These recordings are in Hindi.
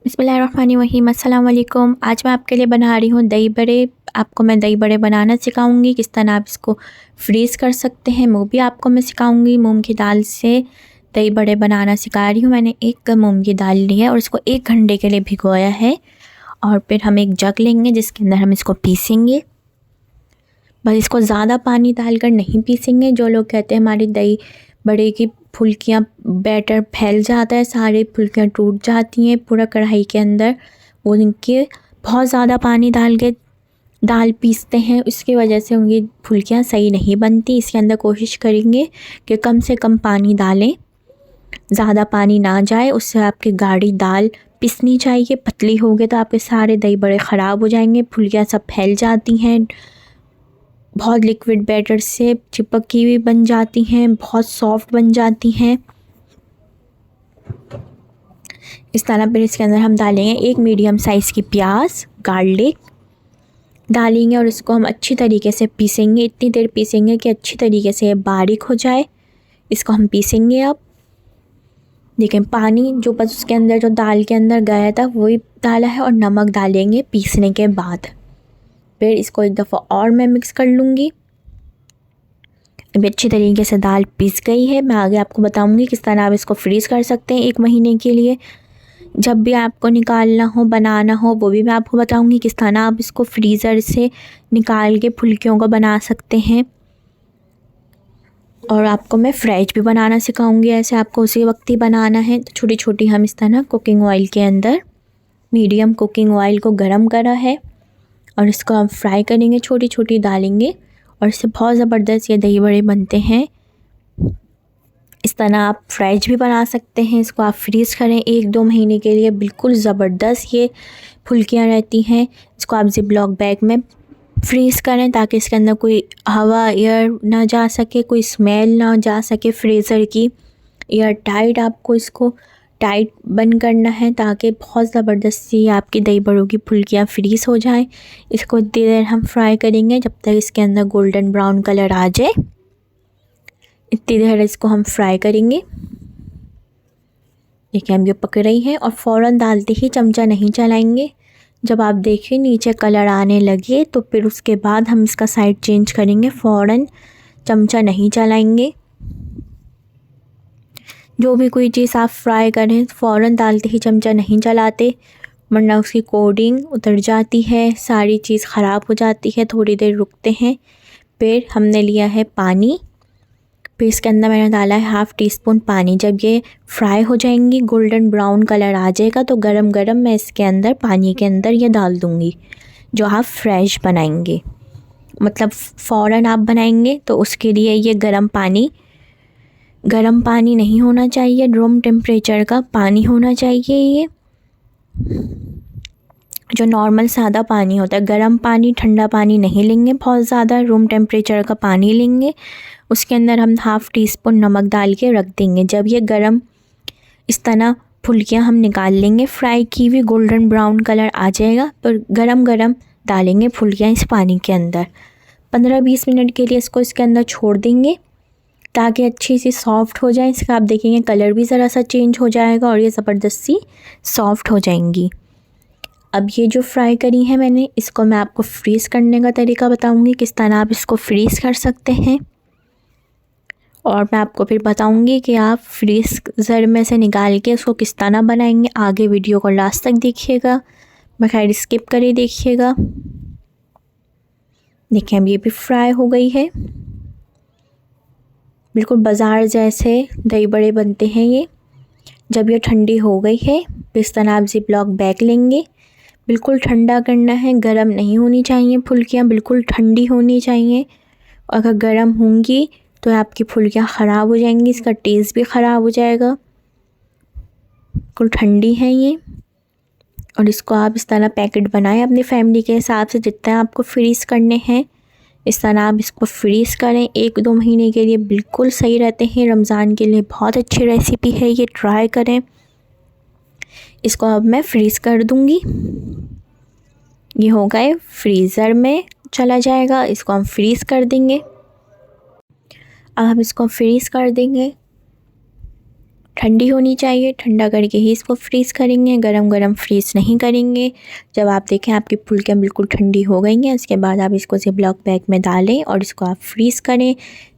बिस्मिल्लाहिर्रहमानिर्रहीम, अस्सलाम वालेकुम। आज मैं आपके लिए बना रही हूँ दही बड़े। आपको मैं दही बड़े बनाना सिखाऊंगी, किस तरह आप इसको फ्रीज़ कर सकते हैं वो भी आपको मैं सिखाऊंगी। मूंग की दाल से दही बड़े बनाना सिखा रही हूँ। मैंने एक मूंग की दाल ली है और इसको 1 घंटे के लिए भिगोया है। और फिर हम एक जग लेंगे जिसके अंदर हम इसको पीसेंगे। बस इसको ज़्यादा पानी डालकर नहीं पीसेंगे। जो लोग कहते हैं हमारी दही बड़े की फुल्कियाँ बैटर फैल जाता है, सारी फुल्कियाँ टूट जाती हैं पूरा कढ़ाई के अंदर, वो इनके बहुत ज़्यादा पानी डाल के दाल पीसते हैं, इसकी वजह से उनकी फुल्कियाँ सही नहीं बनती। इसके अंदर कोशिश करेंगे कि कम से कम पानी डालें, ज़्यादा पानी ना जाए, उससे आपकी गाढ़ी दाल पिसनी चाहिए। पतली हो गई तो आपके सारे दही बड़े ख़राब हो जाएंगे, फुल्कियाँ सब फैल जाती हैं, बहुत लिक्विड बैटर से चिपकी हुई बन जाती हैं, बहुत सॉफ्ट बन जाती हैं। इस तरह फिर इसके अंदर हम डालेंगे एक मीडियम साइज़ की प्याज, गार्लिक डालेंगे और इसको हम अच्छी तरीके से पीसेंगे। इतनी देर पीसेंगे कि अच्छी तरीके से ये बारीक हो जाए। इसको हम पीसेंगे। अब देखें पानी जो बस उसके अंदर जो दाल के अंदर गया था वही डाला है और नमक डालेंगे पीसने के बाद। फिर इसको एक दफ़ा और मैं मिक्स कर लूँगी। अभी अच्छी तरीके से दाल पिस गई है। मैं आगे आपको बताऊँगी किस तरह आप इसको फ्रीज़ कर सकते हैं 1 महीने के लिए। जब भी आपको निकालना हो, बनाना हो, वो भी मैं आपको बताऊँगी किस तरह आप इसको फ्रीज़र से निकाल के फुल्कियों को बना सकते हैं। और आपको मैं फ्राइज भी बनाना सिखाऊंगी, ऐसे आपको उसी वक्त ही बनाना है। तो छोटी छोटी हम इस तरह कुकिंग ऑयल के अंदर, मीडियम कुकिंग ऑयल को गरम करा है और इसको हम फ्राई करेंगे, छोटी छोटी डालेंगे और इससे बहुत ज़बरदस्त ये दही बड़े बनते हैं। इस तरह आप फ्राइज भी बना सकते हैं। इसको आप फ्रीज़ करें 1-2 महीने के लिए, बिल्कुल ज़बरदस्त ये फुल्कियाँ रहती हैं। इसको आप ज़िप-लॉक बैग में फ्रीज़ करें ताकि इसके अंदर कोई हवा, एयर ना जा सके, कोई स्मेल ना जा सके फ्रीज़र की। एयर टाइट आपको इसको टाइट बंद करना है ताकि बहुत ज़बरदस्ती आपकी दही बड़ों की फुल्कियाँ फ्रीज़ हो जाएं। इसको इतनी देर हम फ्राई करेंगे जब तक इसके अंदर गोल्डन ब्राउन कलर आ जाए। इतनी देर इसको हम फ्राई करेंगे। देखिए हम ये पक रही है और फ़ौरन डालते ही चमचा नहीं चलाएंगे। जब आप देखिए नीचे कलर आने लगे तो फिर उसके बाद हम इसका साइड चेंज करेंगे, फ़ौरन चमचा नहीं चलाएंगे। जो भी कोई चीज़ आप फ्राई करें फ़ौरन डालते ही चमचा नहीं चलाते, वरना उसकी कोटिंग उतर जाती है, सारी चीज़ ख़राब हो जाती है। थोड़ी देर रुकते हैं। फिर हमने लिया है पानी, फिर इसके अंदर मैंने डाला है 1/2 टीस्पून पानी। जब ये फ्राई हो जाएंगी, गोल्डन ब्राउन कलर आ जाएगा तो गरम गरम मैं इसके अंदर पानी के अंदर ये डाल दूँगी जो आप फ्रेश बनाएंगे, मतलब फ़ौरन आप बनाएंगे तो उसके लिए ये गर्म पानी नहीं होना चाहिए, रूम टेम्परेचर का पानी होना चाहिए। ये जो नॉर्मल सादा पानी होता है, गर्म पानी ठंडा पानी नहीं लेंगे, बहुत ज़्यादा रूम टेम्परेचर का पानी लेंगे। उसके अंदर हम 1/2 टीस्पून नमक डाल के रख देंगे। जब ये गरम इस तरह फुल्कियाँ हम निकाल लेंगे, फ्राई की हुई गोल्डन ब्राउन कलर आ जाएगा तो गरम गरम डालेंगे फुल्कियाँ इस पानी के अंदर। 15-20 मिनट के लिए इसको इसके अंदर छोड़ देंगे ताकि अच्छी सी सॉफ़्ट हो जाए। इसका आप देखेंगे कलर भी ज़रा सा चेंज हो जाएगा और ये ज़बरदस्ती सॉफ़्ट हो जाएंगी। अब ये जो फ्राई करी है मैंने, इसको मैं आपको फ्रीज़ करने का तरीका बताऊंगी किस तरह आप इसको फ्रीज़ कर सकते हैं। और मैं आपको फिर बताऊंगी कि आप फ्रीज़र में से निकाल के उसको किस तरह बनाएंगे। आगे वीडियो को लास्ट तक देखिएगा, बगैर स्किप करे देखिएगा। देखिए अब ये भी फ्राई हो गई है, बिल्कुल बाज़ार जैसे दही बड़े बनते हैं ये। जब ये ठंडी हो गई है तो इस तरह आप ज़िप-लॉक बैग लेंगे, बिल्कुल ठंडा करना है, गर्म नहीं होनी चाहिए फुल्कियाँ, बिल्कुल ठंडी होनी चाहिए। अगर गर्म होंगी तो आपकी फुल्कियाँ ख़राब हो जाएंगी, इसका टेस्ट भी ख़राब हो जाएगा। बिल्कुल ठंडी है ये। और इसको आप इस तरह पैकेट बनाएं अपनी फैमिली के हिसाब से, जितना आपको फ्रीज़ करने हैं इस तरह आप इसको फ्रीज़ करें 1-2 महीने के लिए, बिल्कुल सही रहते हैं। रमज़ान के लिए बहुत अच्छी रेसिपी है ये, ट्राई करें। इसको अब मैं फ्रीज़ कर दूँगी। ये हो गए, फ्रीज़र में चला जाएगा। इसको हम फ्रीज़ कर देंगे। अब हम इसको फ्रीज़ कर देंगे ठंडी होनी चाहिए, ठंडा करके ही इसको फ्रीज़ करेंगे, गरम गरम फ्रीज़ नहीं करेंगे। जब आप देखें आपकी फुल्कियाँ बिल्कुल ठंडी हो गई हैं, उसके बाद आप इसको ज़िप-लॉक बैग में डालें और इसको आप फ्रीज़ करें।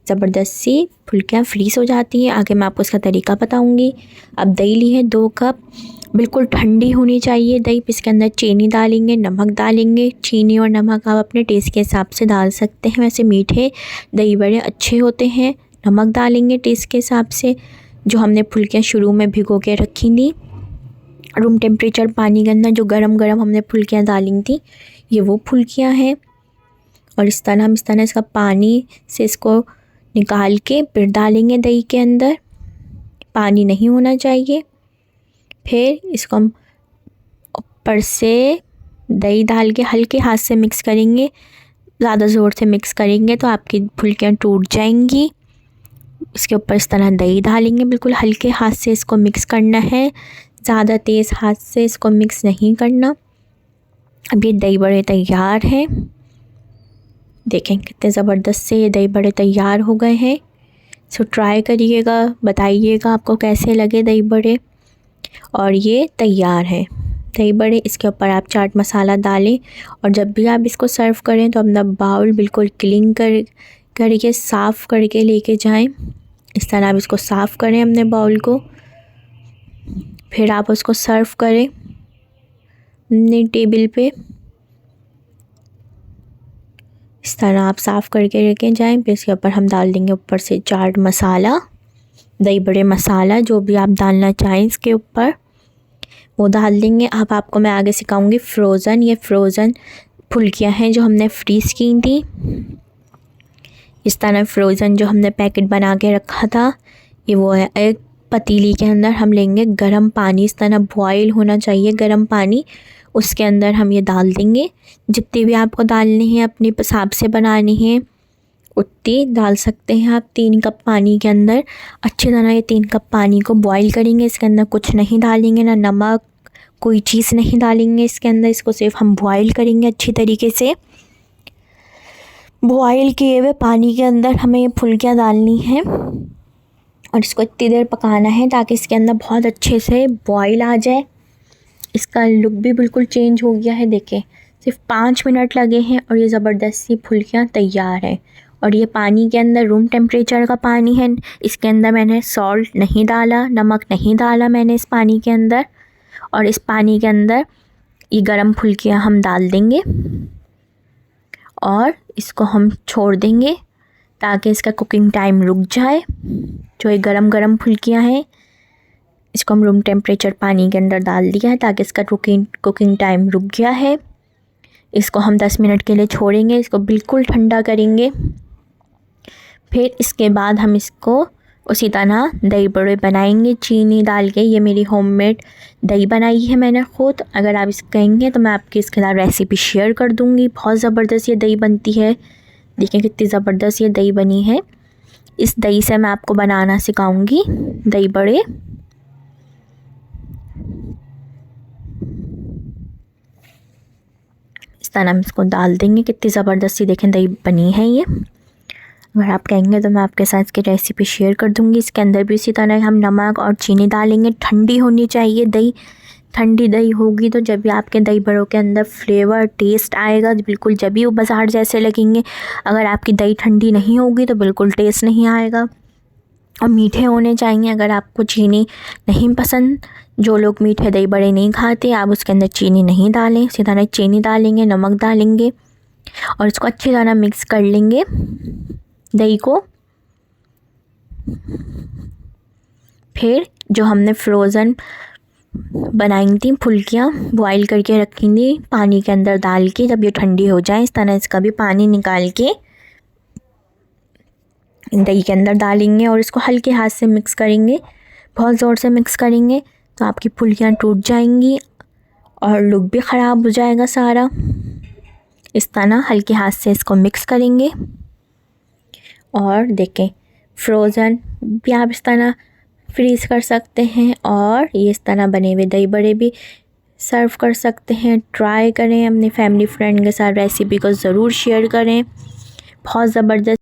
ज़बरदस्त सी फुल्कियाँ फ्रीज़ हो जाती हैं। आगे मैं आपको इसका तरीका बताऊँगी। अब दही ली है 2 कप, बिल्कुल ठंडी होनी चाहिए दही। इसके अंदर चीनी डालेंगे, नमक डालेंगे। चीनी और नमक आप अपने टेस्ट के हिसाब से डाल सकते हैं, वैसे मीठे दही बड़े अच्छे होते हैं। नमक डालेंगे टेस्ट के हिसाब से। जो हमने फुल्कियाँ शुरू में भिगो के रखी थी रूम टेम्परेचर पानी के अंदर, जो गरम गरम हमने फुल्कियाँ डाली थी, ये वो फुल्कियाँ हैं। और इस तरह इसका पानी से इसको निकाल के फिर डालेंगे दही के अंदर। पानी नहीं होना चाहिए। फिर इसको हम ऊपर से दही डाल के हल्के हाथ से मिक्स करेंगे। ज़्यादा ज़ोर से मिक्स करेंगे तो आपकी फुल्कियाँ टूट जाएंगी। इसके ऊपर इस तरह दही डालेंगे, बिल्कुल हल्के हाथ से इसको मिक्स करना है, ज़्यादा तेज़ हाथ से इसको मिक्स नहीं करना। अब ये दही बड़े तैयार हैं। देखें कितने ज़बरदस्त से ये दही बड़े तैयार हो गए हैं। सो ट्राई करिएगा, बताइएगा आपको कैसे लगे दही बड़े। और ये तैयार है दही बड़े। इसके ऊपर आप चाट मसाला डालें और जब भी आप इसको सर्व करें तो अपना बाउल बिल्कुल क्लीन करके साफ़ करके लेके जाएं। इस तरह आप इसको साफ़ करें अपने बाउल को, फिर आप उसको सर्व करें अपनी टेबल पे। इस तरह आप साफ़ करके लेके जाएं। फिर इसके ऊपर हम डाल देंगे ऊपर से चाट मसाला, दही बड़े मसाला, जो भी आप डालना चाहें इसके ऊपर वो डाल देंगे। अब आपको मैं आगे सिखाऊंगी फ्रोज़न। ये फ्रोज़न फुल्कियाँ हैं जो हमने फ्रीज़ की थी। इस तरह फ्रोज़न जो हमने पैकेट बना के रखा था, ये वो है। एक पतीली के अंदर हम लेंगे गरम पानी, इस तरह बॉयल होना चाहिए गरम पानी, उसके अंदर हम ये डाल देंगे। जितनी भी आपको डालनी है अपने हिसाब से बनानी है उतनी डाल सकते हैं आप। 3 कप पानी के अंदर अच्छी तरह ये 3 कप पानी को बॉईल करेंगे। इसके अंदर कुछ नहीं डालेंगे, ना नमक, कोई चीज़ नहीं डालेंगे इसके अंदर। इसको सिर्फ हम बॉईल करेंगे अच्छी तरीके से। बॉईल किए हुए पानी के अंदर हमें ये फुल्कियाँ डालनी हैं और इसको इतनी देर पकाना है ताकि इसके अंदर बहुत अच्छे से बॉईल आ जाए। इसका लुक भी बिल्कुल चेंज हो गया है। देखें सिर्फ 5 मिनट लगे हैं और ये ज़बरदस्त सी फुल्कियाँ तैयार हैं। और ये पानी के अंदर रूम टेम्परेचर का पानी है। इसके अंदर मैंने सॉल्ट नहीं डाला, नमक नहीं डाला मैंने इस पानी के अंदर। और इस पानी के अंदर ये गरम फुल्कियाँ हम डाल देंगे और इसको हम छोड़ देंगे ताकि इसका कुकिंग टाइम रुक जाए। जो ये गरम फुल्कियाँ हैं इसको हम रूम टेम्परेचर पानी के अंदर डाल दिया है ताकि इसका कुकिंग टाइम रुक गया है। इसको हम 10 मिनट के लिए छोड़ेंगे, इसको बिल्कुल ठंडा करेंगे। फिर इसके बाद हम इसको उसी तरह दही बड़े बनाएंगे चीनी डाल के। ये मेरी होममेड दही बनाई है मैंने ख़ुद। अगर आप इसको कहेंगे तो मैं आपकी इसके साथ रेसिपी शेयर कर दूँगी। बहुत ज़बरदस्त ये दही बनती है। देखें कितनी ज़बरदस्त ये दही बनी है। इस दही से मैं आपको बनाना सिखाऊंगी दही बड़े। इस तरह हम इसको डाल देंगे। कितनी ज़बरदस्त सी देखें दही बनी है ये। अगर आप कहेंगे तो मैं आपके साथ इसकी रेसिपी शेयर कर दूंगी। इसके अंदर भी इसी तरह हम नमक और चीनी डालेंगे। ठंडी होनी चाहिए दही। ठंडी दही होगी तो जब भी आपके दही बड़ों के अंदर फ्लेवर टेस्ट आएगा, बिल्कुल जब भी वो बाजार जैसे लगेंगे। अगर आपकी दही ठंडी नहीं होगी तो बिल्कुल टेस्ट नहीं आएगा। और मीठे होने चाहिए। अगर आपको चीनी नहीं पसंद, जो लोग मीठे दही बड़े नहीं खाते, आप उसके अंदर चीनी नहीं डालें। इसी तरह चीनी डालेंगे, नमक डालेंगे और इसको अच्छी तरह मिक्स कर लेंगे दही को। फिर जो हमने फ्रोज़न बनाई थी फुल्कियाँ बॉईल करके रखी थी पानी के अंदर डाल के, जब ये ठंडी हो जाए इस तरह इसका भी पानी निकाल के दही के अंदर डालेंगे और इसको हल्के हाथ से मिक्स करेंगे। बहुत ज़ोर से मिक्स करेंगे तो आपकी फुल्कियाँ टूट जाएंगी और लुक भी ख़राब हो जाएगा सारा। इस तरह हल्के हाथ से इसको मिक्स करेंगे। और देखें फ्रोज़न भी आप इस तरह फ्रीज़ कर सकते हैं और ये इस तरह बने हुए दही बड़े भी सर्व कर सकते हैं। ट्राई करें, अपनी फैमिली फ्रेंड के साथ रेसिपी को ज़रूर शेयर करें। बहुत ज़बरदस्त